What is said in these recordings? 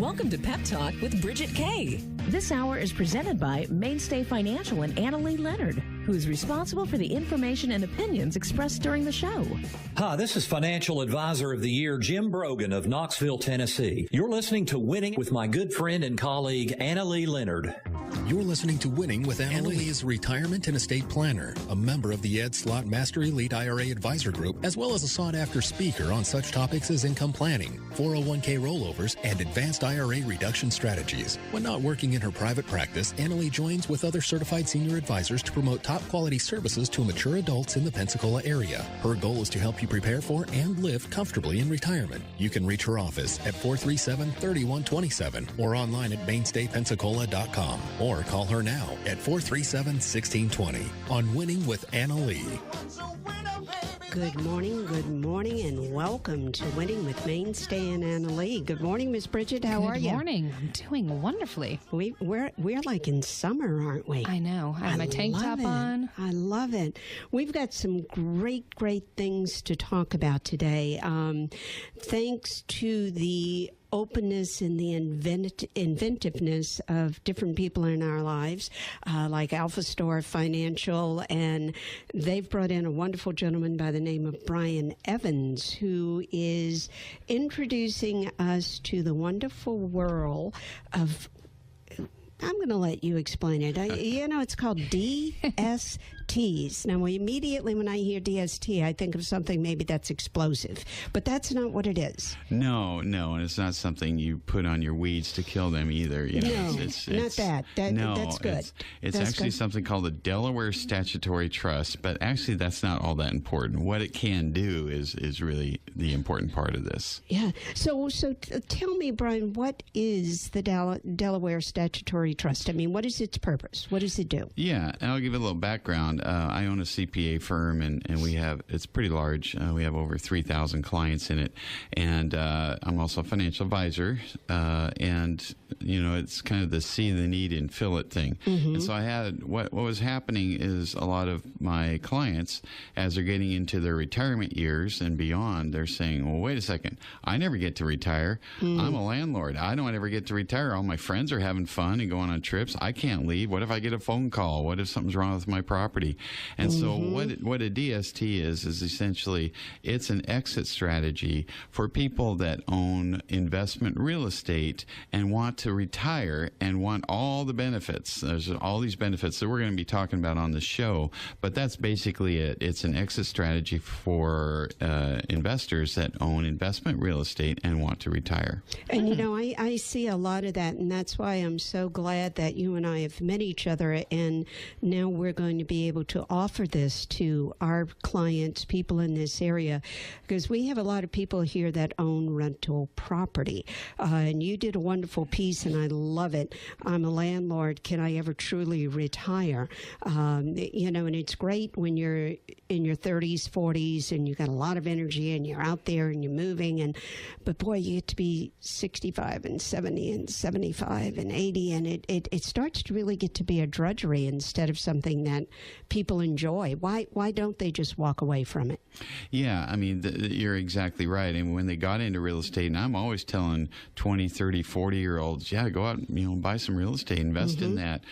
Welcome to Pep Talk with Bridget Kay. This hour is presented by Mainstay Financial and Annalee Leonard, who is responsible for the information and opinions expressed during the show. Hi, this is Financial Advisor of the Year, Jim Brogan of Knoxville, Tennessee. You're listening to Winning with my good friend and colleague, Annalee Leonard. You're listening to Winning with Annalee. Annalee is a retirement and estate planner, a member of the Ed Slott Master Elite IRA Advisor Group, as well as a sought-after speaker on such topics as income planning, 401k rollovers, and advanced IRA reduction strategies. When not working in her private practice, Annalee joins with other certified senior advisors to promote top-quality services to mature adults in the Pensacola area. Her goal is to help you prepare for and live comfortably in retirement. You can reach her office at 437-3127 or online at mainstaypensacola.com. Or call her now at 437-1620 on Winning with Annalee. Good morning, and welcome to Winning with Mainstay and Annalee. Good morning, Miss Bridget. How are you? Good morning. I'm doing wonderfully. We're like in summer, aren't we? I know. I have my tank top on. I love it. We've got some great things to talk about today. Thanks to the openness and the inventiveness of different people in our lives, like Alpha Store Financial, and they've brought in a wonderful gentleman by the name of Brian Evans, who is introducing us to the wonderful world of, I'm going to let you explain it. It's called DSTs. Now, immediately when I hear DST, I think of something maybe that's explosive, but that's not what it is. No, and it's not something you put on your weeds to kill them either. It's not that. That's good. It's actually something called the Delaware Statutory Trust, but actually that's not all that important. What it can do is really the important part of this. Yeah. So tell me, Brian, what is the Delaware Statutory Trust? I mean, what is its purpose? What does it do? Yeah, and I'll give you a little background. I own a CPA firm, and it's pretty large. We have over 3,000 clients in it, and I'm also a financial advisor, and it's kind of the see the need and fill it thing. Mm-hmm. And so I had, what was happening is a lot of my clients, as they're getting into their retirement years and beyond, they're saying, well, wait a second, I never get to retire. I'm a landlord. I don't ever get to retire. All my friends are having fun and going on trips. I can't leave. What if I get a phone call? What if something's wrong with my property? And so what a DST is essentially, it's an exit strategy for people that own investment real estate and want to retire and want all the benefits. There's all these benefits that we're going to be talking about on the show, but that's basically it. It's an exit strategy for investors that own investment real estate and want to retire. And, I see a lot of that, and that's why I'm so glad that you and I have met each other, and now we're going to be able to offer this to our clients, people in this area, because we have a lot of people here that own rental property. And you did a wonderful piece, and I love it. I'm a landlord. Can I ever truly retire? And it's great when you're in your 30s, 40s, and you got a lot of energy, and you're out there, and you're moving. But boy, you get to be 65 and 70 and 75 and 80, and it starts to really get to be a drudgery instead of something that people enjoy. Why don't they just walk away from it? Yeah, I mean, you're exactly right. And when they got into real estate, and I'm always telling 20, 30, 40-year-olds, go out, buy some real estate, invest in that,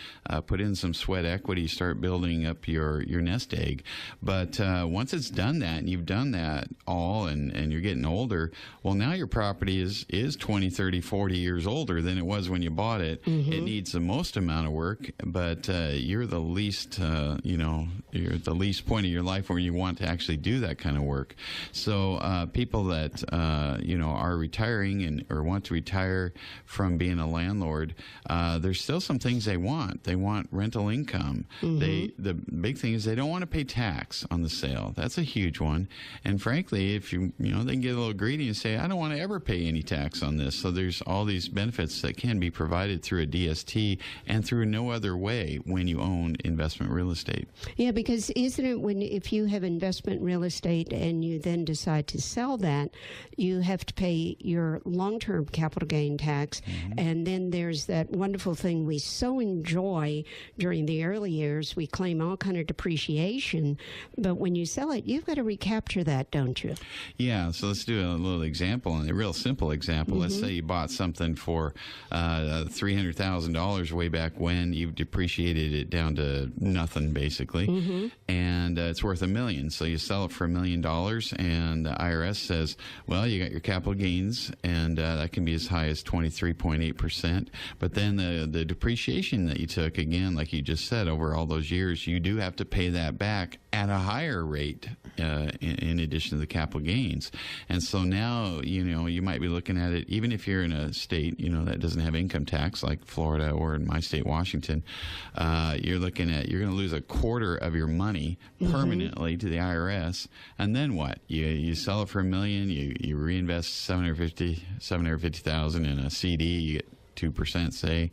put in some sweat equity, start building up your nest egg. But once it's done that, and you've done that all, and you're getting older, well, now your property is 20, 30, 40 years older than it was when you bought it. It needs the most amount of work, but you're the least, you're at the least point of your life where you want to actually do that kind of work. So people that, are retiring or want to retire from being a landlord, there's still some things they want. They want rental income. The big thing is they don't want to pay tax on the sale. That's a huge one. And frankly, if they can get a little greedy and say, I don't want to ever pay any tax on this. So there's all these benefits that can be provided through a DST. HST, and through no other way when you own investment real estate. Yeah, because isn't it if you have investment real estate and you then decide to sell that, you have to pay your long-term capital gain tax, and then there's that wonderful thing we so enjoy during the early years. We claim all kind of depreciation, but when you sell it, you've got to recapture that, don't you? Yeah, so let's do a little example, and a real simple example. Let's say you bought something for $300,000 way back when. You've depreciated it down to nothing, basically, and it's worth $1 million. So you sell it for $1 million, and the IRS says, well, you got your capital gains, and that can be as high as 23.8%. But then the depreciation that you took, again, like you just said, over all those years, you do have to pay that back at a higher rate in addition to the capital gains. And so now, you might be looking at it, even if you're in a state, that doesn't have income tax like Florida or in my state, Washington, you're looking at, you're going to lose a quarter of your money permanently to the IRS. And then what? You sell it for $1 million, you reinvest $750,000 in a CD, you get 2%, say,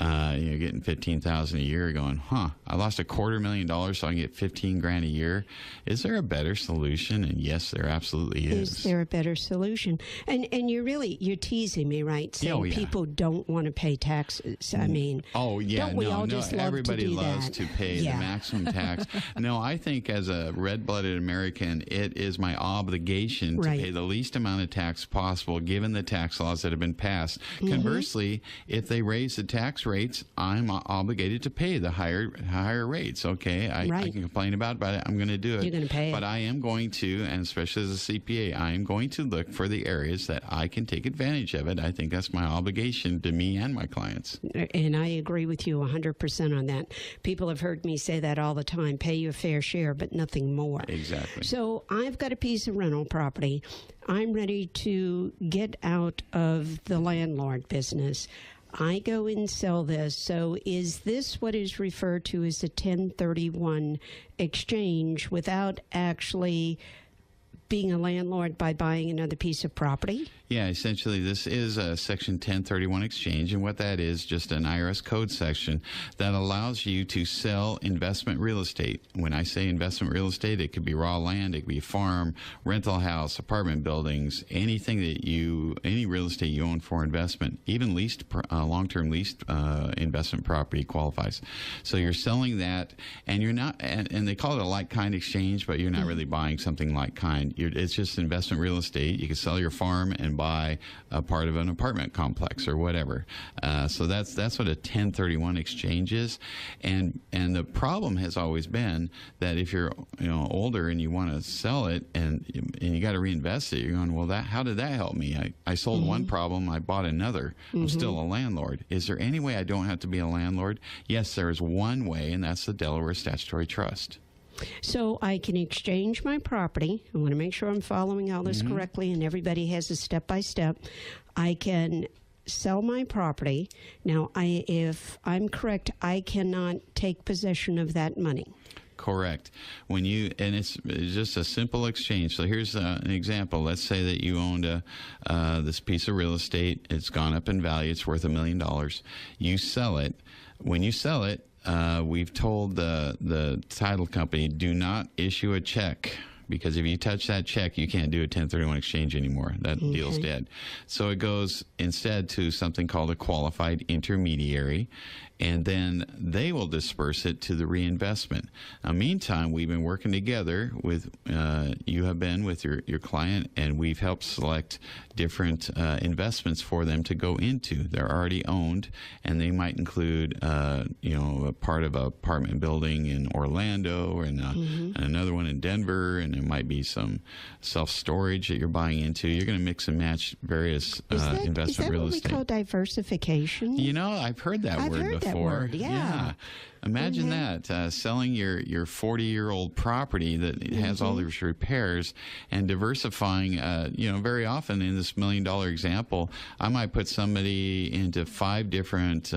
you're getting $15,000 a year. Going, I lost $250,000, so I can get $15,000 a year. Is there a better solution? And yes, there absolutely is. Is there a better solution? And you're teasing me, right? Saying people don't want to pay taxes. I mean, don't we all just love everybody to do loves that? to pay the maximum tax. No, I think as a red-blooded American, it is my obligation to pay the least amount of tax possible, given the tax laws that have been passed. Conversely, if they raise the tax rates, I'm obligated to pay the higher rates. Okay, I can complain about it, but I'm going to do it. You're going to pay it. But I am going to, and especially as a CPA, I am going to look for the areas that I can take advantage of it. I think that's my obligation to me and my clients. And I agree with you 100% on that. People have heard me say that all the time, pay your fair share, but nothing more. Exactly. So I've got a piece of rental property. I'm ready to get out of the landlord business. I go and sell this. So is this what is referred to as a 1031 exchange without actually being a landlord by buying another piece of property? Yeah, essentially this is a Section 1031 exchange, and what that is, just an IRS code section that allows you to sell investment real estate. When I say investment real estate, it could be raw land, it could be a farm, rental house, apartment buildings, anything any real estate you own for investment, even long-term leased investment property qualifies. So you're selling that, and you're not, and they call it a like-kind exchange, but you're not really buying something like-kind. It's just investment real estate. You can sell your farm and buy a part of an apartment complex or whatever. So that's what a 1031 exchange is. And the problem has always been that if you're older and you want to sell it and you got to reinvest it, you're going, well, how did that help me? I sold one problem, I bought another. I'm still a landlord. Is there any way I don't have to be a landlord? Yes, there is one way, and that's the Delaware Statutory Trust. So I can exchange my property. I want to make sure I'm following all this correctly, and everybody has a step-by-step. I can sell my property. Now, if I'm correct, I cannot take possession of that money. Correct. And it's just a simple exchange. So here's an example. Let's say that you owned this piece of real estate. It's gone up in value. It's worth $1 million. You sell it. When you sell it, we've told the title company, do not issue a check, because if you touch that check, you can't do a 1031 exchange anymore. That deal's dead. So it goes instead to something called a qualified intermediary, and then they will disperse it to the reinvestment. Now, meantime, we've been working together with, you have been with your client, and we've helped select different investments for them to go into. They're already owned, and they might include, a part of an apartment building in Orlando, and another one in Denver, and there might be some self-storage that you're buying into. You're going to mix and match various investment real estate. Is that what we call diversification? I've heard that word before. That word, yeah. Imagine that, selling your 40-year-old property that has all these repairs and diversifying. Very often in this $1 million example, I might put somebody into 5 different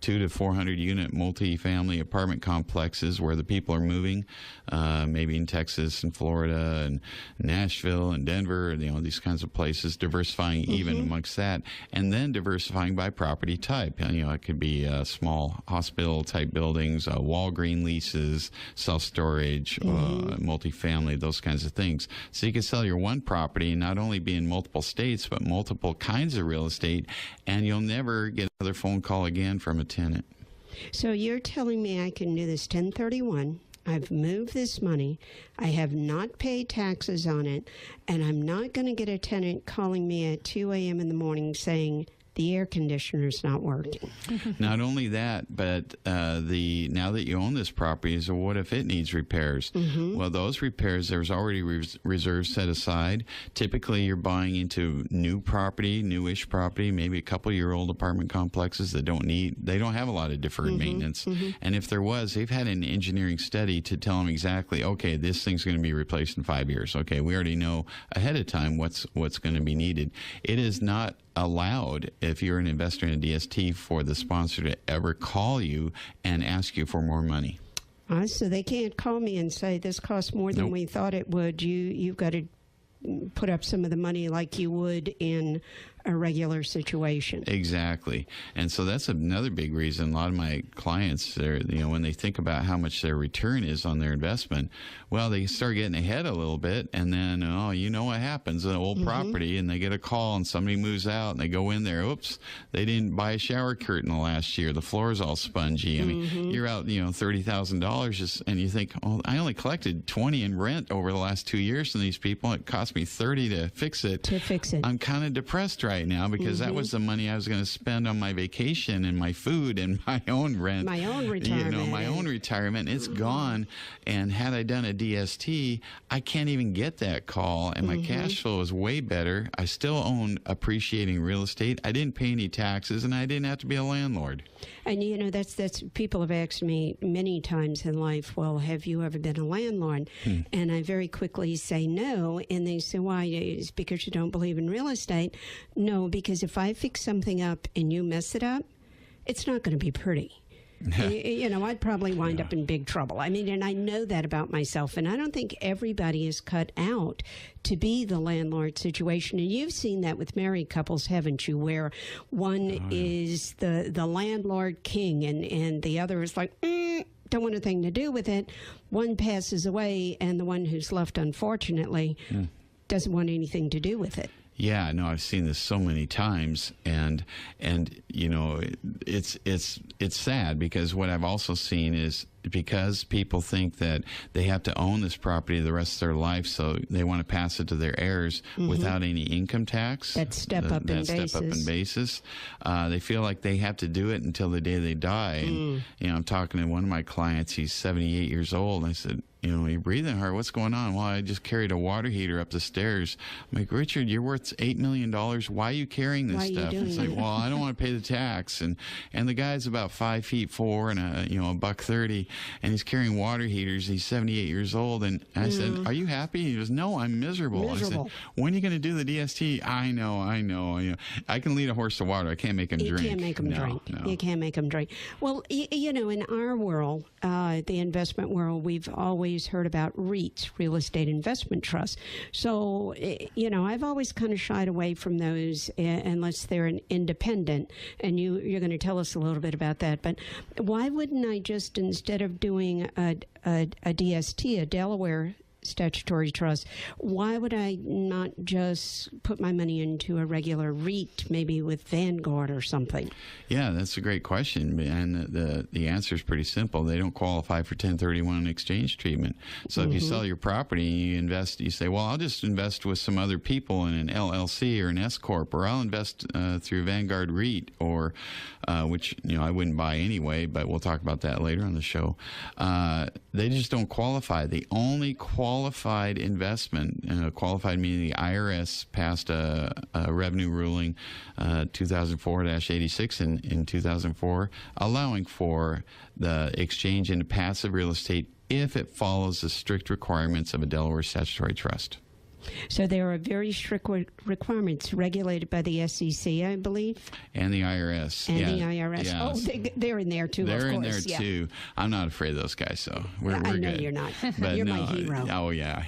200 to 400 unit multi-family apartment complexes where the people are moving, maybe in Texas and Florida and Nashville and Denver, and, these kinds of places, diversifying even amongst that, and then diversifying by property type. It could be small hospital-type buildings, Walgreen leases, self-storage, multifamily, those kinds of things. So you can sell your one property and not only be in multiple states, but multiple kinds of real estate, and you'll never get another phone call again from a tenant. So you're telling me I can do this 1031, I've moved this money, I have not paid taxes on it, and I'm not going to get a tenant calling me at 2 a.m. in the morning saying, the air conditioner's not working. Not only that, but now that you own this property, so what if it needs repairs? Well, those repairs, there's already reserves set aside. Typically, you're buying into new property, newish property, maybe a couple-year-old apartment complexes that they don't have a lot of deferred maintenance. And if there was, they've had an engineering study to tell them exactly, okay, this thing's going to be replaced in 5 years. Okay, we already know ahead of time what's going to be needed. It is not allowed, if you're an investor in a DST, for the sponsor to ever call you and ask you for more money. So they can't call me and say, this costs more than we thought it would. You've got to put up some of the money like you would in a regular situation. Exactly. And so that's another big reason a lot of my clients, when they think about how much their return is on their investment, well, they start getting ahead a little bit, and then, what happens, an old property, and they get a call and somebody moves out and they go in there, oops, they didn't buy a shower curtain the last year, the floor's all spongy. I mean, you're out, $30,000, and you think, oh, I only collected $20 in rent over the last 2 years from these people. It cost me $30 to fix it. I'm kind of depressed right now because that was the money I was going to spend on my vacation and my food and my own rent. My own retirement. My own retirement. It's gone. And had I done a DST, I can't even get that call. And my cash flow is way better. I still own appreciating real estate. I didn't pay any taxes, and I didn't have to be a landlord. And, that's people have asked me many times in life, well, have you ever been a landlord? And I very quickly say no. And they say, why? Is it because you don't believe in real estate? No, because if I fix something up and you mess it up, it's not going to be pretty. I'd probably wind up in big trouble. I mean, and I know that about myself. And I don't think everybody is cut out to be the landlord situation. And you've seen that with married couples, haven't you, where one is the landlord king and the other is like, don't want anything to do with it. One passes away, and the one who's left, unfortunately, doesn't want anything to do with it. Yeah, no, I've seen this so many times, and it's sad because what I've also seen is because people think that they have to own this property the rest of their life, so they want to pass it to their heirs without any income tax. That step up in basis. They feel like they have to do it until the day they die. And, I'm talking to one of my clients, he's 78 years old, and I said, you're breathing hard. What's going on? Well, I just carried a water heater up the stairs. I'm like, Richard, you're worth $8 million. Why are you carrying this stuff? It's like, well, I don't want to pay the tax. And the guy's about 5'4" and $130, and he's carrying water heaters. He's 78 years old. And I said, are you happy? He goes, no, I'm miserable. I said, when are you going to do the DST? I know. I can lead a horse to water. I can't make him drink. You can't make him drink. No. You can't make him drink. Well, in our world, the investment world, we've always heard about REITs, real estate investment trusts. So, I've always kind of shied away from those unless they're an independent. And you're going to tell us a little bit about that. But why wouldn't I just, instead of doing a DST, a Delaware statutory trust, why would I not just put my money into a regular REIT, maybe with Vanguard or something? Yeah, that's a great question, and the answer is pretty simple. They don't qualify for 1031 exchange treatment. So if you sell your property and you invest, you say, well, I'll just invest with some other people in an LLC or an S corp, or I'll invest through Vanguard REIT, or which I wouldn't buy anyway, but we'll talk about that later on the show. They just don't qualify. The only qualified investment, qualified meaning the IRS passed a revenue ruling 2004-86 in 2004, allowing for the exchange into passive real estate if it follows the strict requirements of a Delaware statutory trust. So there are very strict requirements regulated by the SEC, I believe. And the IRS. And the IRS. Yeah. Oh, they're in there too, They're of in course. there too. I'm not afraid of those guys, so we're I know good. you're not. But You're no, my hero. Oh, yeah.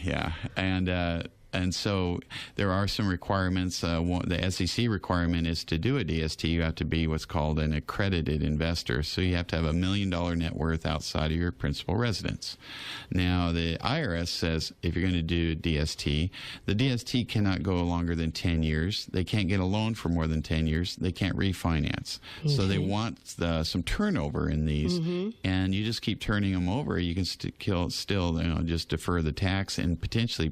And so there are some requirements. The SEC requirement is to do a DST, you have to be what's called an accredited investor. So you have to have $1 million net worth outside of your principal residence. Now, the IRS says if you're going to do DST, the DST cannot go longer than 10 years. They can't get a loan for more than 10 years. They can't refinance. Okay. So they want some turnover in these, and you just keep turning them over. You can still just defer the tax and potentially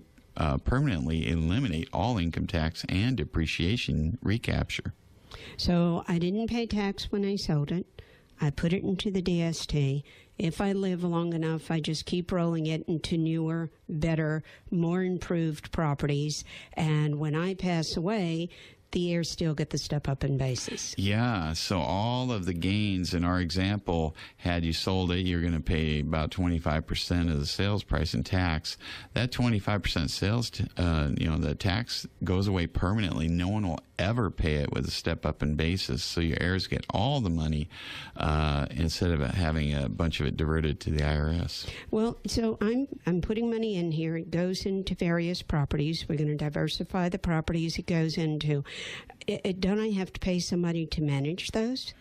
permanently eliminate all income tax and depreciation recapture. So I didn't pay tax when I sold it. I put it into the DST. If I live long enough, I just keep rolling it into newer, better, more improved properties. And when I pass away, the heirs still get the step up in basis. Yeah, so all of the gains in our example, had you sold it, you're going to pay about 25% of the sales price in tax. That 25% sales, the tax goes away permanently. No one will ever pay it with a step up in basis. So your heirs get all the money instead of having a bunch of it diverted to the IRS. Well, so I'm putting money in here. It goes into various properties. We're going to diversify the properties it goes into. Don't I have to pay somebody to manage those?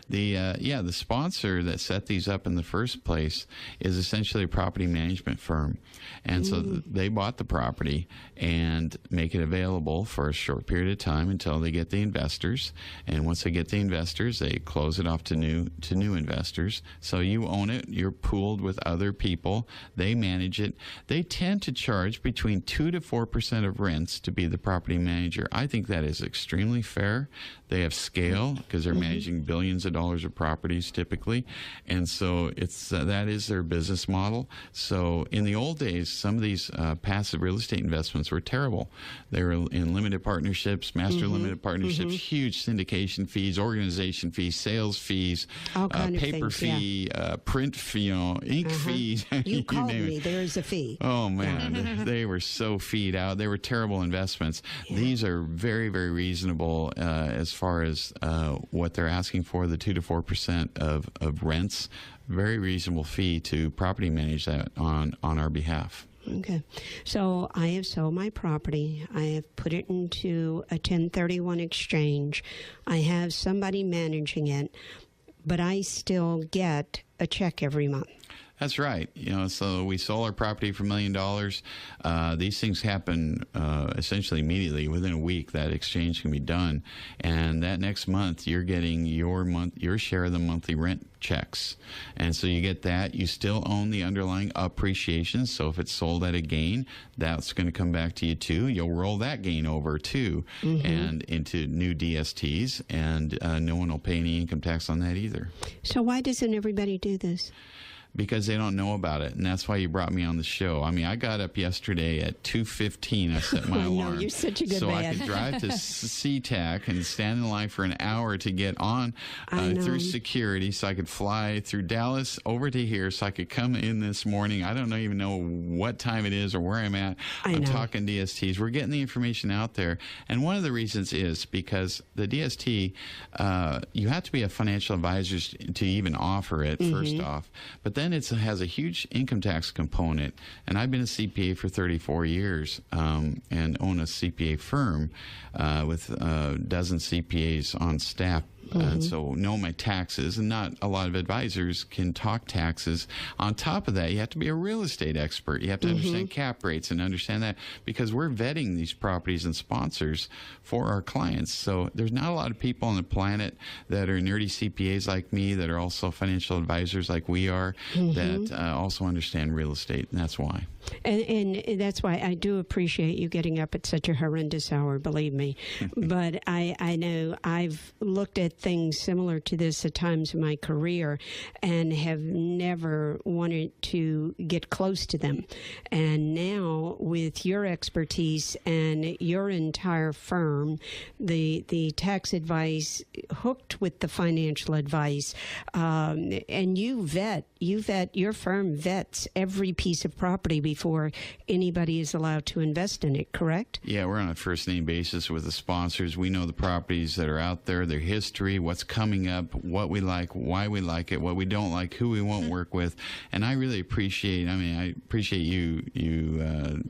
The sponsor that set these up in the first place is essentially a property management firm. And so they bought the property and make it available for a short period of time until they get the investors. And once they get the investors, they close it off to new investors. So you own it. You're pooled with other people. They manage it. They tend to charge between 2 to 4% of rents to be the property manager. I think that is extremely fair. They have scale because they're managing billions of dollars of properties typically, and so it's that is their business model. So in the old days, some of these passive real estate investments were terrible. They were in limited partnerships, master limited partnerships, huge syndication fees, organization fees, sales fees, paper fee, print fee, ink fees. You called me. There is a fee. Oh man, they were so feed out. They were terrible investments. Yeah. These are very, very reasonable as far as what they're asking for, the 2 to 4% of rents. Very reasonable fee to property manage that on our behalf. Okay. So I have sold my property. I have put it into a 1031 exchange. I have somebody managing it, but I still get a check every month. That's right. So we sold our property for $1 million. These things happen essentially immediately. Within a week, that exchange can be done. And that next month, you're getting your share of the monthly rent checks. And so you get that. You still own the underlying appreciation. So if it's sold at a gain, that's going to come back to you too. You'll roll that gain over too and into new DSTs. And no one will pay any income tax on that either. So why doesn't everybody do this? Because they don't know about it, and that's why you brought me on the show. I mean, I got up yesterday at 2:15. I set my alarm. No, you're such a good so man. I could drive to SeaTac and stand in line for an hour to get on through security, so I could fly through Dallas over to here, so I could come in this morning. I don't even know what time it is or where I'm at. I'm talking DSTs. We're getting the information out there, and one of the reasons is because the DST, you have to be a financial advisor to even offer it. First off, but then it has a huge income tax component, and I've been a CPA for 34 years and own a CPA firm with a dozen CPAs on staff. And so know my taxes, and not a lot of advisors can talk taxes. On top of that, you have to be a real estate expert. You have to understand cap rates and understand that, because we're vetting these properties and sponsors for our clients. So there's not a lot of people on the planet that are nerdy CPAs like me, that are also financial advisors like we are, that also understand real estate, and that's why. And that's why I do appreciate you getting up at such a horrendous hour, believe me. But I know I've looked at things similar to this at times in my career and have never wanted to get close to them. And now with your expertise and your entire firm, the tax advice hooked with the financial advice, and you vet your firm vets every piece of property before anybody is allowed to invest in it, correct? Yeah, we're on a first-name basis with the sponsors. We know the properties that are out there, their history, what's coming up, what we like, why we like it, what we don't like, who we won't work with. And I really appreciate, I appreciate you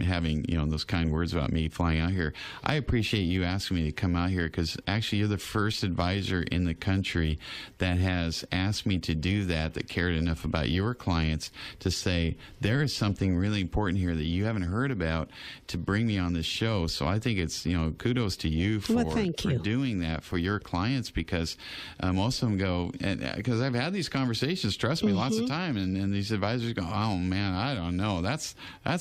having, those kind words about me flying out here. I appreciate you asking me to come out here because actually you're the first advisor in the country that has asked me to do that cared enough about your clients to say, there is something really important here that you haven't heard about to bring me on this show. So I think it's, kudos to you for doing that for your clients because most of them go, because I've had these conversations, trust me, lots of time, and these advisors go, oh man, I don't know. That's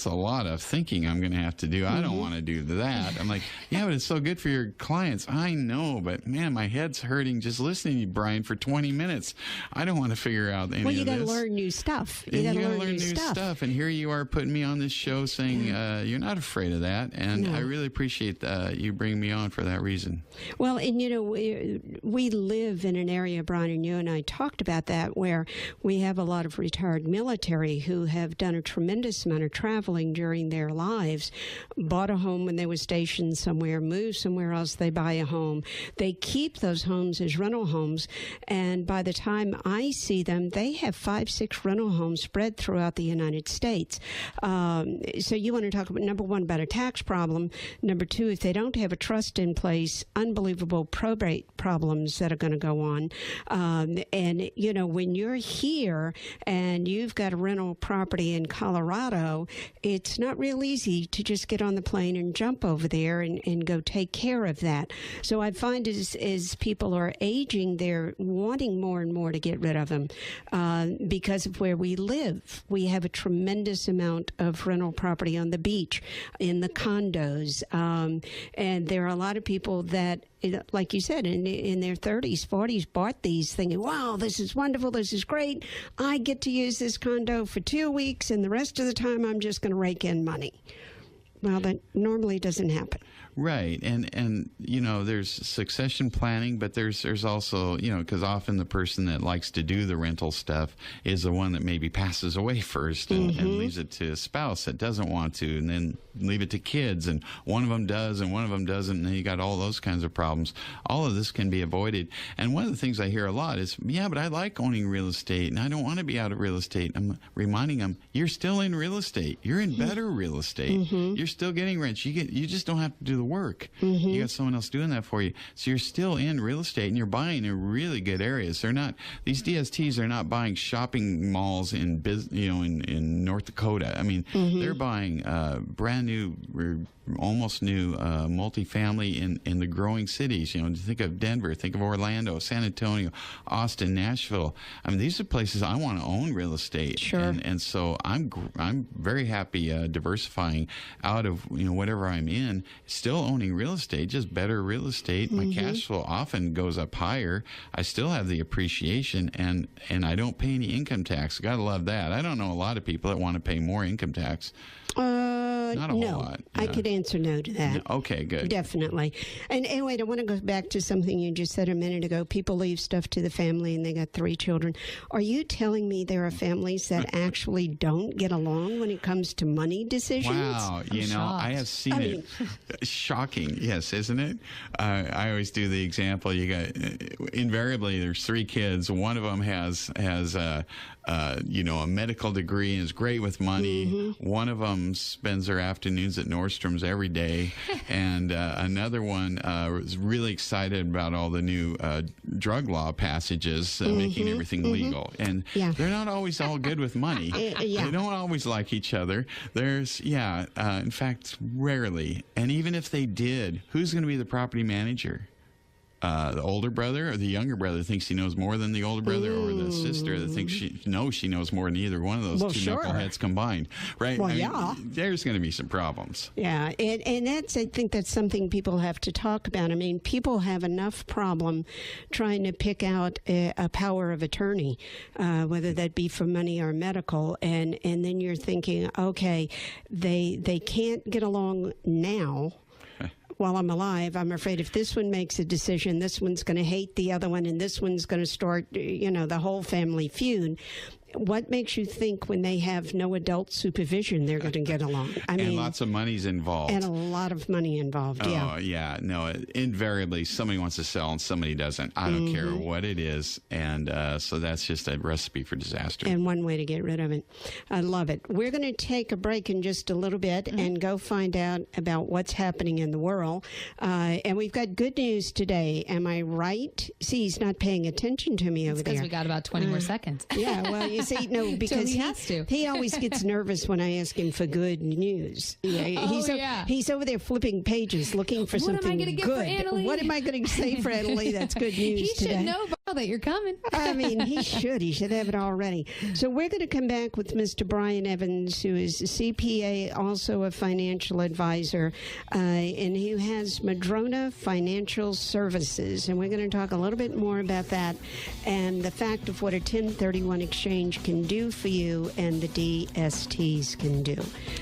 a lot of thinking I'm going to have to do. I don't want to do that. I'm like, yeah, but it's so good for your clients. I know, but man, my head's hurting just listening to you, Brian, for 20 minutes. I don't want to figure out any of this. Well, you got to learn new stuff. You got to learn new stuff. And here you are putting me on this show saying you're not afraid of that. And I really appreciate you bringing me on for that reason. Well, and we live in an area, Brian, and you and I talked about that, where we have a lot of retired military who have done a tremendous amount of traveling during their lives, bought a home when they were stationed somewhere, moved somewhere else, they buy a home. They keep those homes as rental homes, and by the time I see them, they have 5-6 rental homes spread throughout the United States. So you want to talk about, number one, about a tax problem. Number two, if they don't have a trust in place, unbelievable probate problems that are going to go on. And, when you're here and you've got a rental property in Colorado, it's not real easy to just get on the plane and jump over there and go take care of that. So I find as people are aging, they're wanting more and more to get rid of them because of where we live. We have a tremendous amount of rental property on the beach, in the condos, and there are a lot of people that, like you said, in their 30s, 40s, bought these thinking, wow, this is wonderful, this is great. I get to use this condo for 2 weeks, and the rest of the time I'm just going to rake in money. Well, that normally doesn't happen. Right. And there's succession planning, but there's also, because often the person that likes to do the rental stuff is the one that maybe passes away first and leaves it to a spouse that doesn't want to, and then leave it to kids, and one of them does and one of them doesn't, and then you got all those kinds of problems. All of this can be avoided. And one of the things I hear a lot is, yeah, but I like owning real estate and I don't want to be out of real estate. I'm reminding them, you're still in real estate. You're in better real estate. You're still getting rent. You just don't have to do the work. You got someone else doing that for you. So you're still in real estate and you're buying in really good areas. These DSTs are not buying shopping malls in North Dakota. I mean, they're buying brand new, almost new multifamily in the growing cities. Think of Denver, think of Orlando, San Antonio, Austin, Nashville. I mean, these are places I want to own real estate. Sure. And so I'm very happy diversifying out of whatever I'm in, still owning real estate, just better real estate. My cash flow often goes up higher. I still have the appreciation, and I don't pay any income tax. Gotta love that. I don't know a lot of people that want to pay more income tax. Not a whole lot. Yeah. I could answer no to that. Okay, good. Definitely. And wait, I want to go back to something you just said a minute ago. People leave stuff to the family and they got 3 children. Are you telling me there are families that actually don't get along when it comes to money decisions? Wow. I have seen it. Shocking. Yes, isn't it? I always do the example. You got, invariably, there's 3 kids. One of them has a medical degree and is great with money. One of them spends their afternoons at Nordstrom's every day, and another one is really excited about all the new drug law passages making everything legal. And they're not always all good with money. They don't always like each other. There's, in fact, rarely. And even if they did, who's going to be the property manager? The older brother or the younger brother thinks he knows more than the older brother, or the sister that thinks she knows more than either one of those two knuckleheads combined, right? Well, there's going to be some problems. Yeah, and I think that's something people have to talk about. I mean, people have enough problem trying to pick out a power of attorney, whether that be for money or medical, and then you're thinking, okay, they can't get along now. While I'm alive, I'm afraid if this one makes a decision, this one's going to hate the other one, and this one's going to start, the whole family feud. what makes you think when they have no adult supervision they're going to get along? I mean, and lots of money's involved. And a lot of money involved, yeah. Oh, yeah. No, invariably, somebody wants to sell and somebody doesn't. I don't care what it is. And so that's just a recipe for disaster. And one way to get rid of it. I love it. We're going to take a break in just a little bit and go find out about what's happening in the world. And we've got good news today. Am I right? See, he's not paying attention to me over there. Because we got about 20 more seconds. Yeah, well, you see, no, because he always gets nervous when I ask him for good news. Yeah, he's over there flipping pages looking for something good. What am I going to get for Annalee? What am I going to say for Annalee that's good news today? He should know that you're coming. I mean, he should. He should have it already. So we're going to come back with Mr. Brian Evans, who is a CPA, also a financial advisor, and who has Madrona Financial Services. And we're going to talk a little bit more about that and the fact of what a 1031 exchange can do for you and the DSTs can do.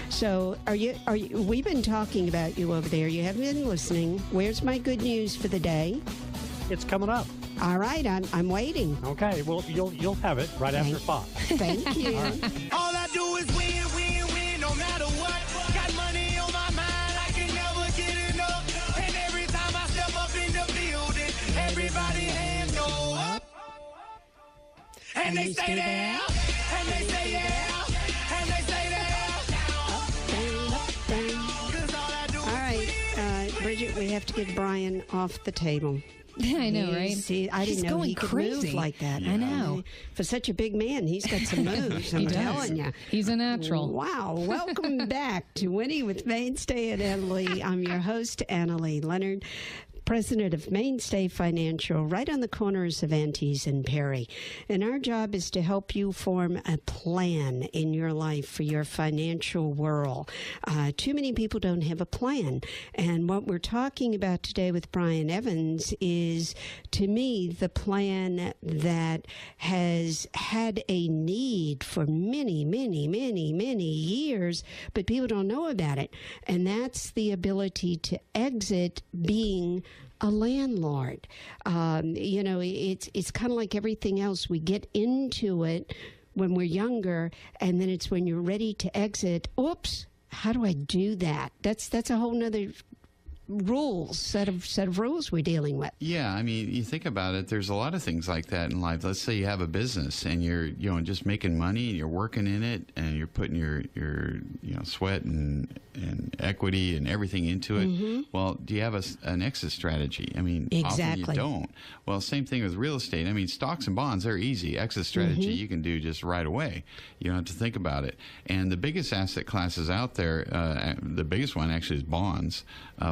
So we've been talking about you over there. You haven't been listening. Where's my good news for the day? It's coming up. All right, I'm waiting. Okay, well, you'll have it right after 5. Thank you. All I do is win, win, win, no matter what. Got money on my mind, I can never get enough. And every time I step up in the building, everybody hands go up. And they stay there, and they stay there, and they stay there. All right, Bridget, we have to get Brian off the table. I know, right? See, I didn't know he could move like that. I know. For such a big man, he's got some moves, I'm telling you. He's a natural. Wow. Welcome back to Winning with Mainstay and Annalee. I'm your host, Annalee Leonard, president of Mainstay Financial, right on the corners of Antes and Perry. And our job is to help you form a plan in your life for your financial world. Too many people don't have a plan. And what we're talking about today with Brian Evans is, to me, the plan that has had a need for many, many, many, many years, but people don't know about it. And that's the ability to exit being a landlord. It's kind of like everything else. We get into it when we're younger, and then it's when you're ready to exit. Oops, how do I do that? That's a whole nother set of rules we're dealing with. Yeah, I mean, you think about it, there's a lot of things like that in life. Let's say you have a business and you're just making money and you're working in it and you're putting your sweat and equity and everything into it. Well, do you have an exit strategy? I mean, often you don't. Well, same thing with real estate. I mean, stocks and bonds, they're easy. Exit strategy you can do just right away. You don't have to think about it. And the biggest asset classes out there, the biggest one actually is bonds,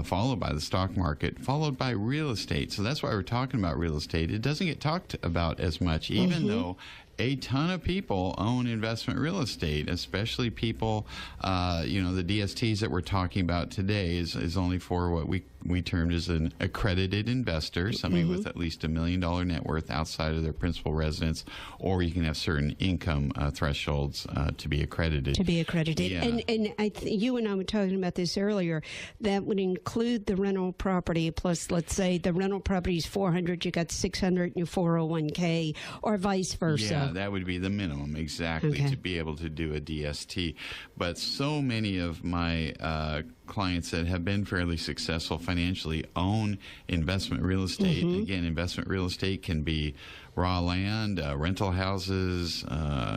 followed by the stock market, followed by real estate. So that's why we're talking about real estate. It doesn't get talked about as much, even though a ton of people own investment real estate, especially people, the DSTs that we're talking about today is only for what we termed as an accredited investor, somebody with at least $1 million net worth outside of their principal residence, or you can have certain income thresholds to be accredited. Yeah. And you and I were talking about this earlier. That would include the rental property, plus, let's say the rental property is $400, you got $600 in your 401k, or vice versa. Yeah, that would be the minimum, exactly, to be able to do a DST. But so many of my clients that have been fairly successful financially own investment real estate. Again, investment real estate can be raw land, rental houses,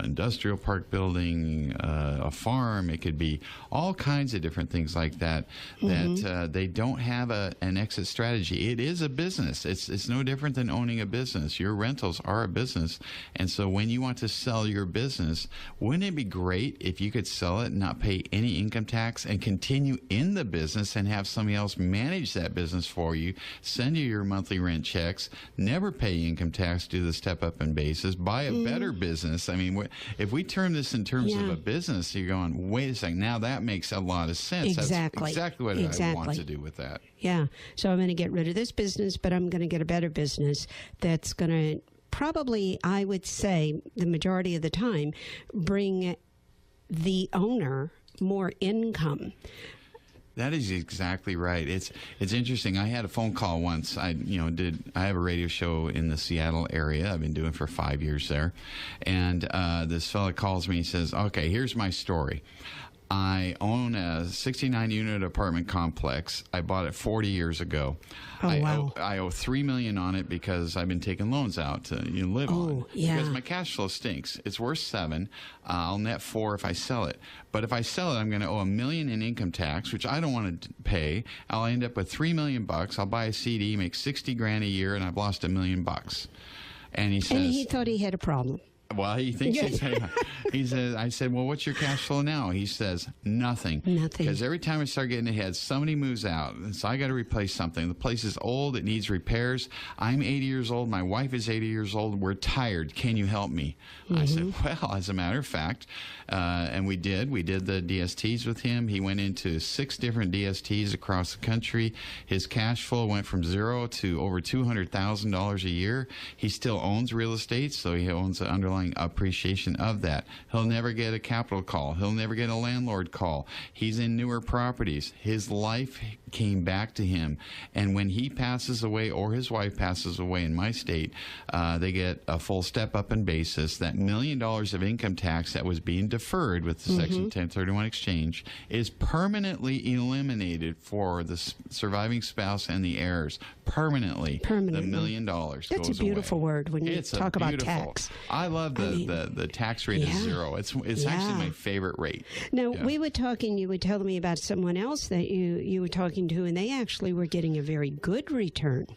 industrial park building, a farm. It could be all kinds of different things like that, that they don't have an exit strategy. It is a business. It's no different than owning a business. Your rentals are a business. And so when you want to sell your business, wouldn't it be great if you could sell it and not pay any income tax and continue in the business and have somebody else manage that business for you, send you your monthly rent checks, never pay income tax, do the step up in basis, buy a better business. I mean, if we term this in terms of a business, you're going, wait a second, now that makes a lot of sense. Exactly. That's exactly what I want to do with that. Yeah. So I'm going to get rid of this business, but I'm going to get a better business that's going to probably, I would say, the majority of the time, bring the owner more income. That is exactly right. It's interesting. I had a phone call once. I have a radio show in the Seattle area. I've been doing it for 5 years there. And this fella calls me and says, okay, here's my story. I own a 69-unit apartment complex. I bought it 40 years ago. Wow. I owe $3 million on it because I've been taking loans out to live on. Yeah. Because my cash flow stinks. It's worth $7 million. I'll net $4 million if I sell it. But if I sell it, I'm going to owe $1 million in income tax, which I don't want to pay. I'll end up with $3 million. I'll buy a CD, make $60,000 a year, and I've lost $1 million. And he says, and he thought he had a problem. Well, he thinks he says, I said, well, what's your cash flow now? He says, nothing. Because every time I start getting ahead, somebody moves out. And so I got to replace something. The place is old. It needs repairs. I'm 80 years old. My wife is 80 years old. We're tired. Can you help me? I said, well, as a matter of fact, and we did. We did the DSTs with him. He went into 6 different DSTs across the country. His cash flow went from zero to over $200,000 a year. He still owns real estate, so he owns the underlying appreciation of that. He'll never get a capital call. He'll never get a landlord call. He's in newer properties. His life came back to him. And when he passes away or his wife passes away in my state, they get a full step up in basis. That $1 million of income tax that was being deferred with the Section 1031 exchange is permanently eliminated for the surviving spouse and the heirs. Permanently. The $1 million goes away. That's a beautiful word when you talk about tax. I love the tax rate is zero. It's actually my favorite rate. Now, we were talking, you were telling me about someone else that you were talking to, and they actually were getting a very good return.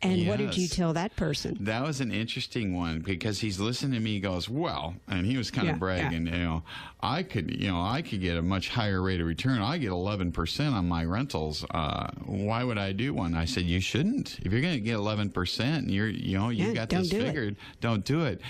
And what did you tell that person? That was an interesting one because he's listening to me. He goes, well, and he was kind of bragging, I could get a much higher rate of return. I get 11% on my rentals. Why would I do one? I said, you shouldn't. If you're going to get 11%, and you got this figured, don't do it.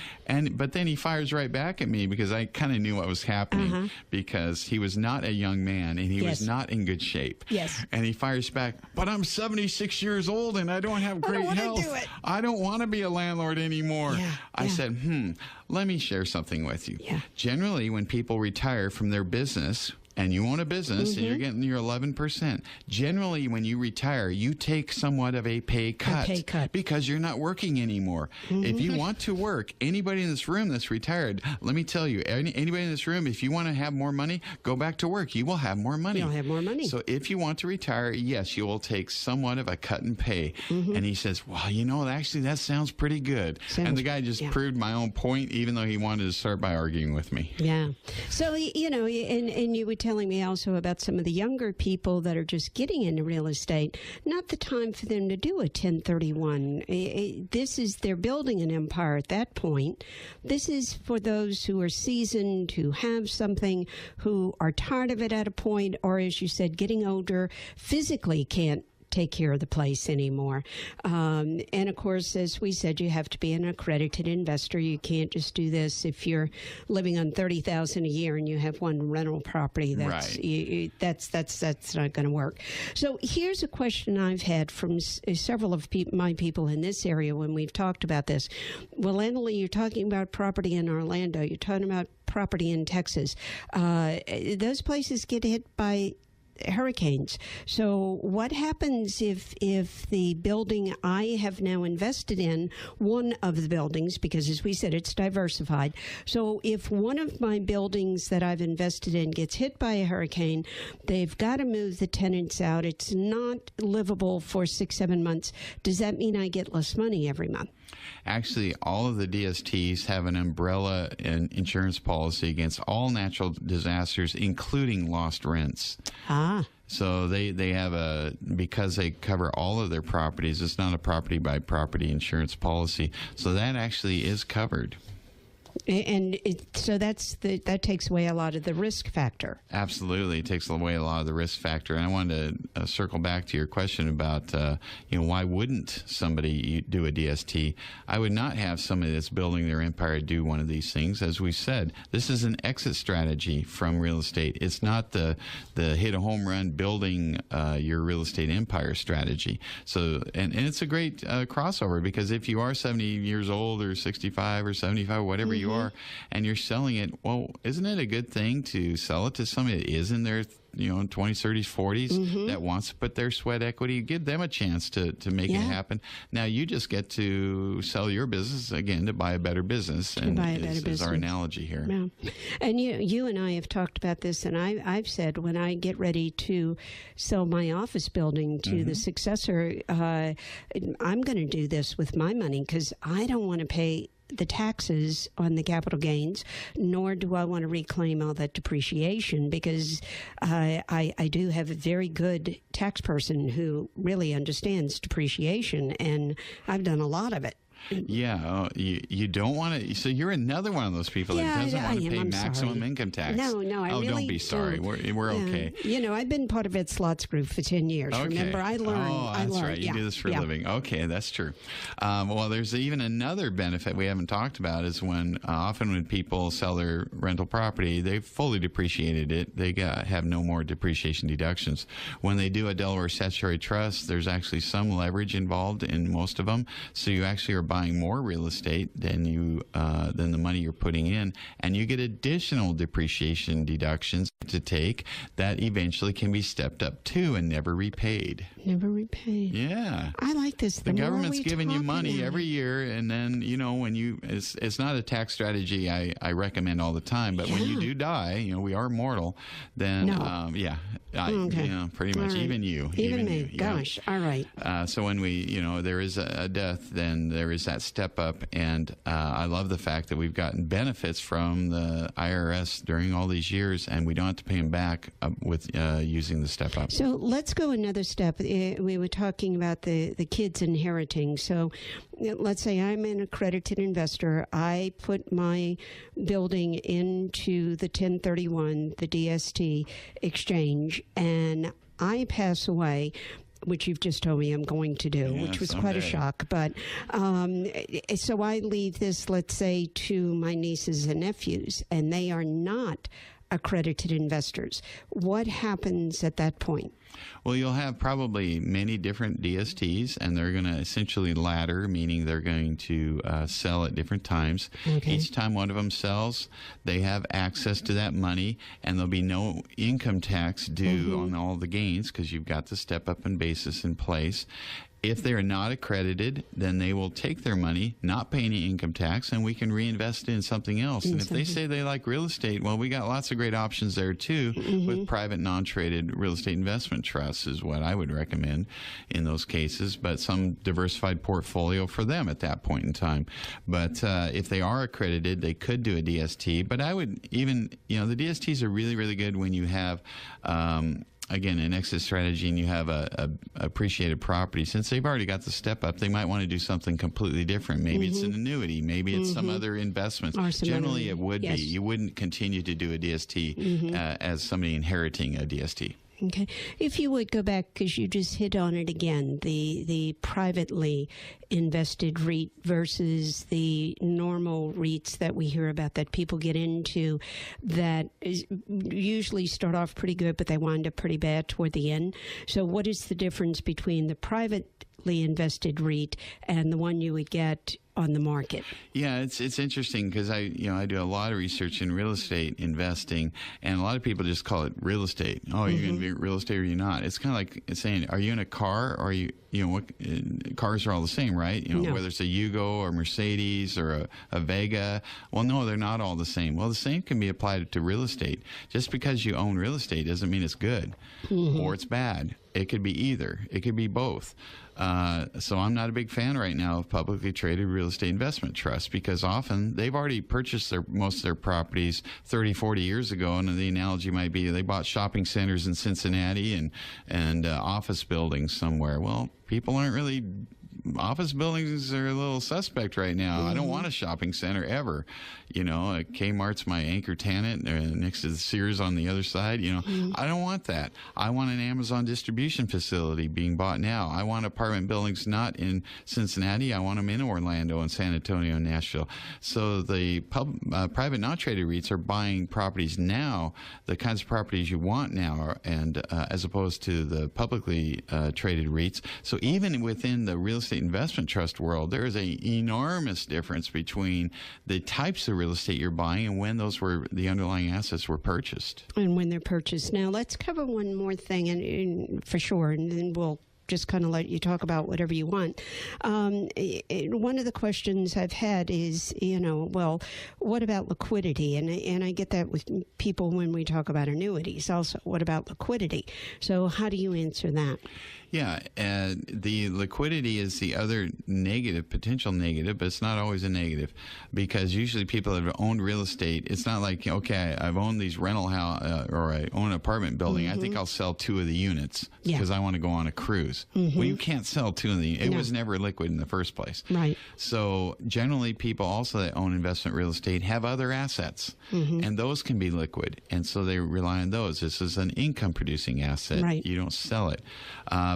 But then he fires right back at me because I kind of knew what was happening because he was not a young man and he was not in good shape. Yes. And he fires back, but I'm 76 years old and I don't have great health. I don't want to be a landlord anymore. I said, let me share something with you. Generally, when people retire from their business, and you own a business and you're getting your 11%, generally when you retire, you take somewhat of a pay cut, because you're not working anymore. If you want to work, anybody in this room that's retired, let me tell you, anybody in this room, if you want to have more money, go back to work. You will have more money. You'll have more money. So if you want to retire, yes, you will take somewhat of a cut in pay. And he says, well, actually that sounds pretty good. And the guy just proved my own point, even though he wanted to start by arguing with me. Yeah. So, and you would telling me also about some of the younger people that are just getting into real estate. Not the time for them to do a 1031. They're building an empire at that point. This is for those who are seasoned, who have something, who are tired of it at a point, or as you said, getting older, physically can't take care of the place anymore. And of course, as we said, you have to be an accredited investor. You can't just do this if you're living on $30,000 a year and you have one rental property. That's not going to work. So here's a question I've had from several of my people in this area when we've talked about this. Well, Annalee, you're talking about property in Orlando. You're talking about property in Texas. Those places get hit by hurricanes. So what happens if the building I have now invested in, one of the buildings, because as we said, it's diversified. So if one of my buildings that I've invested in gets hit by a hurricane, they've got to move the tenants out. It's not livable for 6-7 months. Does that mean I get less money every month? Actually, all of the DSTs have an umbrella and insurance policy against all natural disasters, including lost rents. So they have because they cover all of their properties, it's not a property by property insurance policy. So that actually is covered. And so that takes away a lot of the risk factor. Absolutely. It takes away a lot of the risk factor. And I wanted to circle back to your question about, why wouldn't somebody do a DST? I would not have somebody that's building their empire do one of these things. As we said, this is an exit strategy from real estate. It's not the hit a home run building your real estate empire strategy. So, and it's a great crossover, because if you are 70 years old or 65 or 75, whatever you you are, and you're selling it. Well, isn't it a good thing to sell it to somebody that is in their 20s, 30s, 40s that wants to put their sweat equity? Give them a chance to make it happen. Now you just get to sell your business again to buy a better business, and this is our analogy here. Yeah. And you and I have talked about this, and I've said when I get ready to sell my office building to the successor, I'm going to do this with my money because I don't want to pay the taxes on the capital gains, nor do I want to reclaim all that depreciation, because I do have a very good tax person who really understands depreciation, and I've done a lot of it. Yeah, you don't want to. So you're another one of those people that doesn't want to pay maximum income tax. No, I really don't be sorry. We're okay. I've been part of Ed Slott's group for 10 years. Okay. Remember, I learned. Oh, that's right. You do this for a living. Okay, that's true. Well, there's even another benefit we haven't talked about is when often when people sell their rental property, they've fully depreciated it. They have no more depreciation deductions. When they do a Delaware statutory trust, there's actually some leverage involved in most of them. So you actually are buying more real estate than the money you're putting in, and you get additional depreciation deductions to take that eventually can be stepped up to and never repaid. Never repaid. Yeah. I like this. The government's giving you money every year, and then, when it's not a tax strategy I recommend all the time, but when you do die, we are mortal, then, pretty much, even you. Even me. Gosh, all right. So when there is a death, then there is that step up, and I love the fact that we've gotten benefits from the IRS during all these years, and we don't have to pay them back with using the step up. So let's go another step. We were talking about the kids inheriting. So let's say I'm an accredited investor. I put my building into the 1031, the DST exchange, and I pass away, which you've just told me I'm going to do, which was quite a shock. But so I leave this, let's say, to my nieces and nephews, and they are not accredited investors. What happens at that point? Well, you'll have probably many different DSTs, and they're going to essentially ladder, meaning they're going to sell at different times. Okay. Each time one of them sells, they have access to that money, and there'll be no income tax due on all the gains because you've got the step-up and basis in place. If they're not accredited, then they will take their money, not pay any income tax, and we can reinvest it in something else. And if they say they like real estate, well, we got lots of great options there, too, with private non-traded real estate investment trusts is what I would recommend in those cases, but some diversified portfolio for them at that point in time. But if they are accredited, they could do a DST. But I would even, the DSTs are really, really good when you have again, an exit strategy, and you have a appreciated property. Since they've already got the step up, they might want to do something completely different. Maybe it's an annuity. Maybe it's some other investment. Generally, it would be. You wouldn't continue to do a DST as somebody inheriting a DST. Okay. If you would go back, because you just hit on it again, the privately invested REIT versus the normal REITs that we hear about that people get into that usually start off pretty good, but they wind up pretty bad toward the end. So what is the difference between the privately invested REIT and the one you would get on the market? Yeah, it's interesting because I do a lot of research in real estate investing, and a lot of people just call it real estate. Oh, you're going to be real estate or you're not. It's kind of like saying, are you in a car or are you cars are all the same, right? Whether it's a Yugo or Mercedes or a Vega. Well, no, they're not all the same. Well, the same can be applied to real estate. Just because you own real estate doesn't mean it's good or it's bad. It could be either. It could be both. So I'm not a big fan right now of publicly traded real estate investment trusts because often they've already purchased most of their properties 30, 40 years ago. And the analogy might be they bought shopping centers in Cincinnati and office buildings somewhere. Well, people aren't really... Office buildings are a little suspect right now. I don't want a shopping center ever. Kmart's my anchor tenant next to the Sears on the other side. I don't want that. I want an Amazon distribution facility being bought now. I want apartment buildings not in Cincinnati. I want them in Orlando and San Antonio and Nashville. So the private non-traded REITs are buying properties now, the kinds of properties you want now, and as opposed to the publicly traded REITs. So even within the real estate estate investment trust world, there is an enormous difference between the types of real estate you're buying and when the underlying assets were purchased. And when they're purchased. Now, let's cover one more thing, and for sure, and then we'll just kind of let you talk about whatever you want. One of the questions I've had is, well, what about liquidity? And I get that with people when we talk about annuities also. What about liquidity? So how do you answer that? Yeah, the liquidity is the other potential negative, but it's not always a negative, because usually people that have owned real estate, it's not like, okay, I've owned these rental house or I own an apartment building. I think I'll sell 2 of the units because I want to go on a cruise. Well, you can't sell 2 of the. It was never liquid in the first place. Right. So generally, people also that own investment real estate have other assets, and those can be liquid, and so they rely on those. This is an income-producing asset. Right. You don't sell it.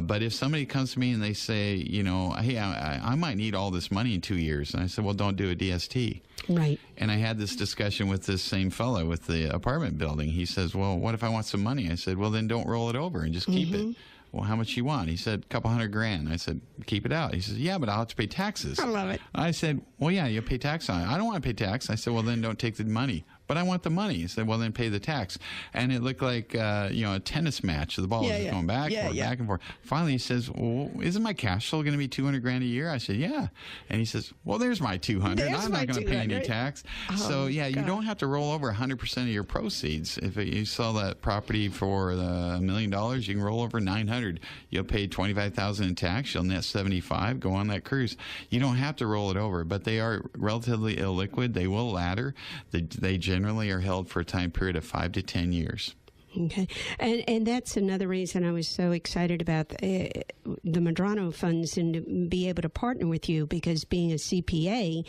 But if somebody comes to me and they say, hey, I might need all this money in 2 years, and I said, well, don't do a DST. Right. And I had this discussion with this same fellow with the apartment building. He says, well, what if I want some money? I said, well, then don't roll it over and just keep it. Well, how much you want? He said, a couple $100,000. I said, keep it out. He says, yeah, but I'll have to pay taxes. I love it. I said, well, yeah, you'll pay tax on it. I don't want to pay tax. I said, well, then don't take the money. But I want the money. He said, well, then pay the tax. And it looked like, a tennis match. The ball was just going back and forth. Finally, he says, well, isn't my cash flow going to be $200,000 a year? I said, yeah. And he says, well, there's my $200,000. I'm not going to pay any tax. So, yeah, you don't have to roll over 100% of your proceeds. If you sell that property for $1 million, you can roll over $900,000. You'll pay $25,000 in tax. You'll net $75,000. Go on that cruise. You don't have to roll it over, but they are relatively illiquid. They will ladder. They generally are held for a time period of 5 to 10 years. Okay. And that's another reason I was so excited about the Madrona funds and to be able to partner with you, because being a CPA,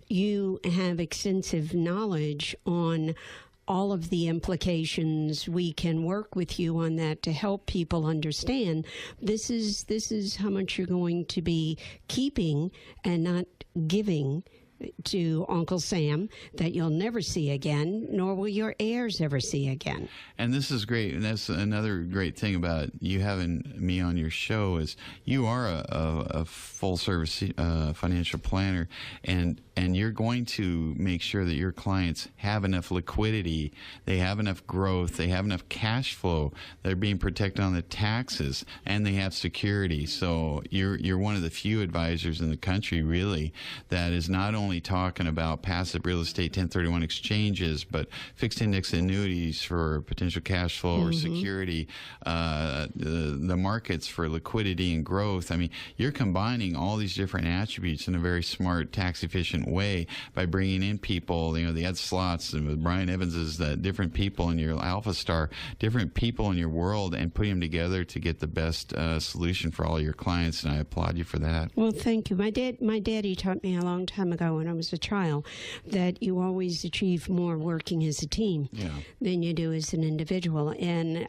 you have extensive knowledge on all of the implications. We can work with you on that to help people understand this is how much you're going to be keeping and not giving to Uncle Sam that you'll never see again, nor will your heirs ever see again. And this is great. And that's another great thing about you having me on your show is you are a full-service financial planner, and you're going to make sure that your clients have enough liquidity, they have enough growth, they have enough cash flow, they're being protected on the taxes, and they have security. So you're one of the few advisors in the country, really, that is not only talking about passive real estate 1031 exchanges, but fixed index annuities for potential cash flow or security, the markets for liquidity and growth. I mean, you're combining all these different attributes in a very smart, tax-efficient way by bringing in people, the Ed Slots and Brian Evanses, the different people in your Alpha Star, different people in your world, and putting them together to get the best solution for all your clients, and I applaud you for that. Well, thank you. My daddy taught me a long time ago when I was a child that you always achieve more working as a team than you do as an individual. And,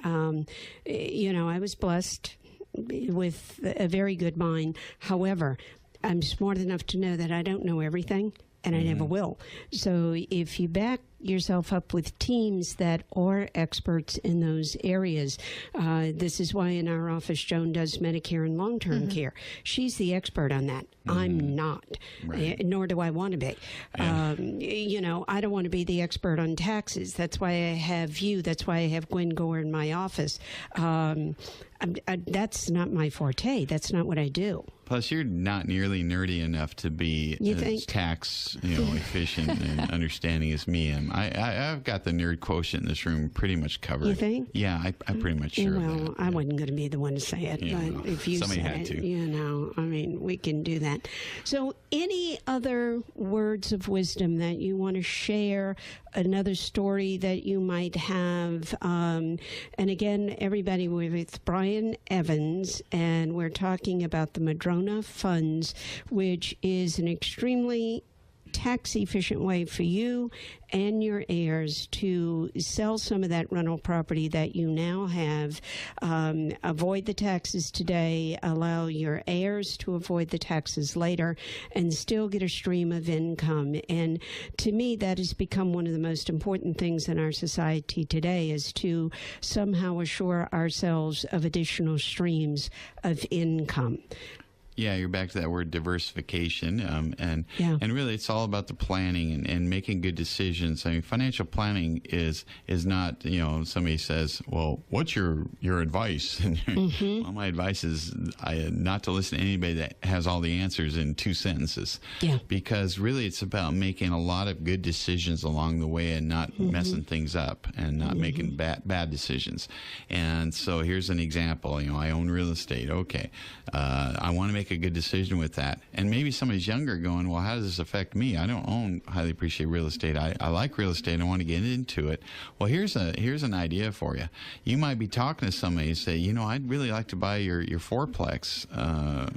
I was blessed with a very good mind. However, I'm smart enough to know that I don't know everything, and I never will. So if you back yourself up with teams that are experts in those areas, this is why in our office Joan does Medicare and long-term care. She's the expert on that. I'm not, nor do I want to be. I don't want to be the expert on taxes. That's why I have you. That's why I have Gwen Gore in my office. That's not my forte. That's not what I do. Plus, you're not nearly nerdy enough to be as tax efficient and understanding as me am. I've got the nerd quotient in this room pretty much covered. You think? Yeah, I'm pretty much sure. Well, I wasn't going to be the one to say it, but if you somebody said had it, to. we can do that. So, any other words of wisdom that you want to share? Another story that you might have? And again, everybody, we're with Brian Evans, and we're talking about the Madrona funds, which is an extremely tax-efficient way for you and your heirs to sell some of that rental property that you now have, avoid the taxes today, allow your heirs to avoid the taxes later, and still get a stream of income. And to me, that has become one of the most important things in our society today, is to somehow assure ourselves of additional streams of income. Yeah, you're back to that word diversification, and really it's all about the planning and making good decisions. I mean, financial planning is not, somebody says, well, what's your advice? Well, my advice is not to listen to anybody that has all the answers in 2 sentences. Yeah. Because really it's about making a lot of good decisions along the way and not messing things up and not making bad decisions. And so here's an example. I own real estate. Okay. I want to make a good decision with that. And maybe somebody's younger going, well, how does this affect me? I don't own highly appreciated real estate. I like real estate. I want to get into it. Well, here's an idea for you. You might be talking to somebody and say, I'd really like to buy your fourplex,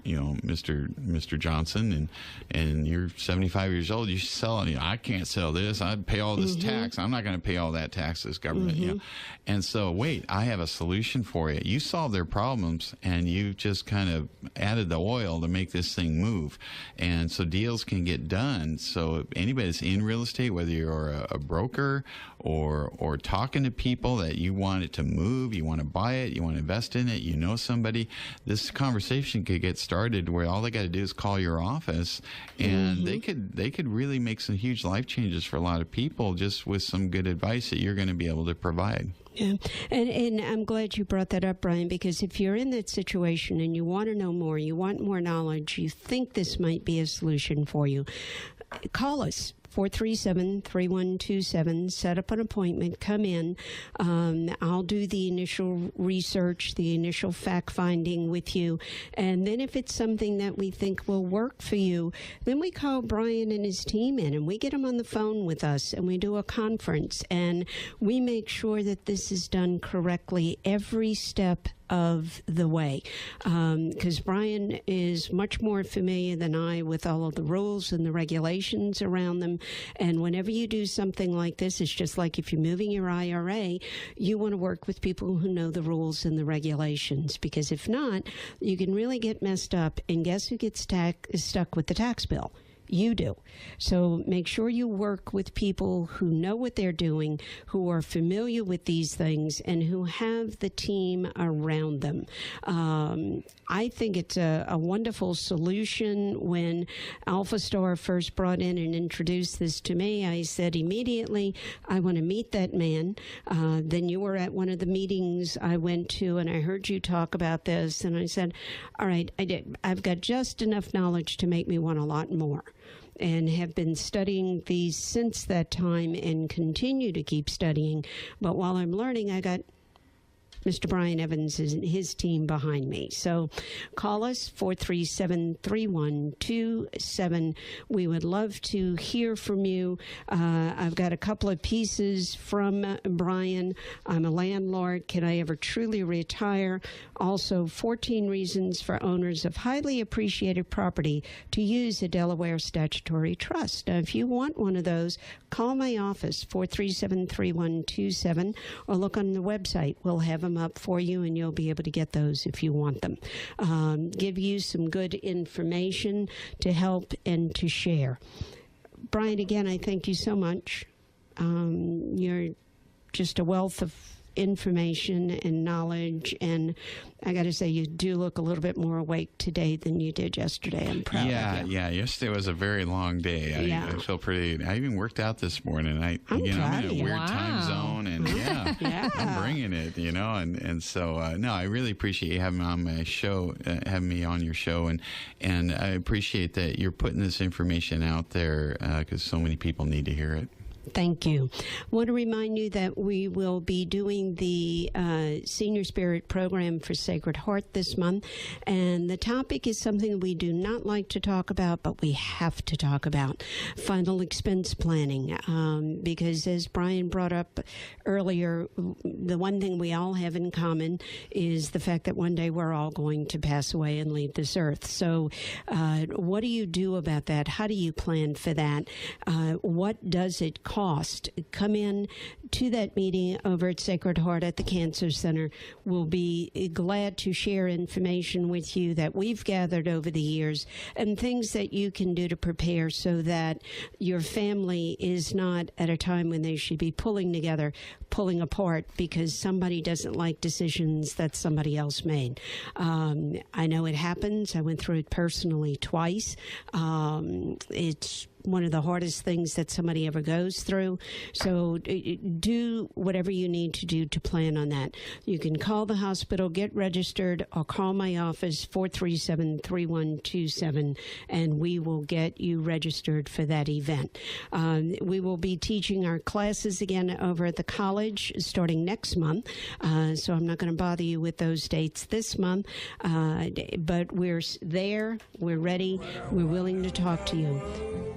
Mr. Johnson, and you're 75 years old. You should sell it. I can't sell this. I'd pay all this tax. I'm not going to pay all that tax to this government. And so, wait, I have a solution for you. You solve their problems, and you just kind of added the oil to make this thing move. And so deals can get done. So anybody that's in real estate, whether you're a broker or talking to people that you want it to move, you want to buy it, you want to invest in it, somebody, this conversation could get started where all they got to do is call your office, and they could really make some huge life changes for a lot of people just with some good advice that you're going to be able to provide. Yeah, and I'm glad you brought that up, Brian, because if you're in that situation and you want to know more, you want more knowledge, you think this might be a solution for you, call us. 437-3127. Set up an appointment. Come in. I'll do the initial research, the initial fact-finding with you. And then if it's something that we think will work for you, then we call Brian and his team in, and we get them on the phone with us, and we do a conference. And we make sure that this is done correctly every step of the way, because Brian is much more familiar than I with all of the rules and the regulations around them. And whenever you do something like this, it's just like if you're moving your IRA, you want to work with people who know the rules and the regulations, because if not, you can really get messed up. And guess who gets stuck with the tax bill? You do. So make sure you work with people who know what they're doing, who are familiar with these things, and who have the team around them. I think it's a wonderful solution. When Alpha Star first brought in and introduced this to me, I said immediately, I want to meet that man. Then you were at one of the meetings I went to, and I heard you talk about this, and I said, all right, I did. I've got just enough knowledge to make me want a lot more, and have been studying these since that time and continue to keep studying. But while I'm learning, I got Mr. Brian Evans and his team behind me. So call us, 437-3127. We would love to hear from you. I've got a couple of pieces from Brian. I'm a landlord. Can I ever truly retire? Also, 14 reasons for owners of highly appreciated property to use a Delaware statutory trust. Now, if you want one of those, call my office, 437-3127, or look on the website. We'll have them up for you, and you'll be able to get those if you want them. Give you some good information to help and to share. Brian, again, I thank you so much. You're just a wealth of information and knowledge, and I got to say, you do look a little bit more awake today than you did yesterday. I'm proud of you. Yeah, yesterday was a very long day. I feel pretty. I even worked out this morning. I'm in a weird time zone, and I'm bringing it. And so no, I really appreciate you having me on my show, having me on your show, and I appreciate that you're putting this information out there because so many people need to hear it. Thank you. I want to remind you that we will be doing the Senior Spirit Program for Sacred Heart this month, and the topic is something we do not like to talk about, but we have to talk about: final expense planning. Because as Brian brought up earlier, the one thing we all have in common is the fact that one day we're all going to pass away and leave this earth. So what do you do about that? How do you plan for that? What does it cost. Come in to that meeting over at Sacred Heart at the Cancer Center. We'll be glad to share information with you that we've gathered over the years and things that you can do to prepare so that your family is not at a time when they should be pulling together, pulling apart because somebody doesn't like decisions that somebody else made. I know it happens. I went through it personally twice. It's one of the hardest things that somebody ever goes through. So do whatever you need to do to plan on that. You can call the hospital, get registered, or call my office, 437-3127, and we will get you registered for that event. We will be teaching our classes again over at the college starting next month, so I'm not going to bother you with those dates this month, but we're there, we're ready, we're willing to talk to you.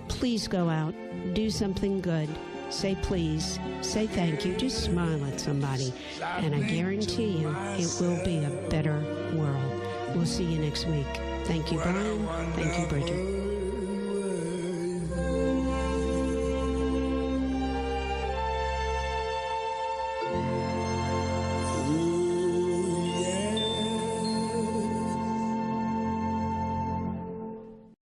Please go out, do something good, say please, say thank you, just smile at somebody, and I guarantee you it will be a better world. We'll see you next week. Thank you, Brian. Thank you, Bridget.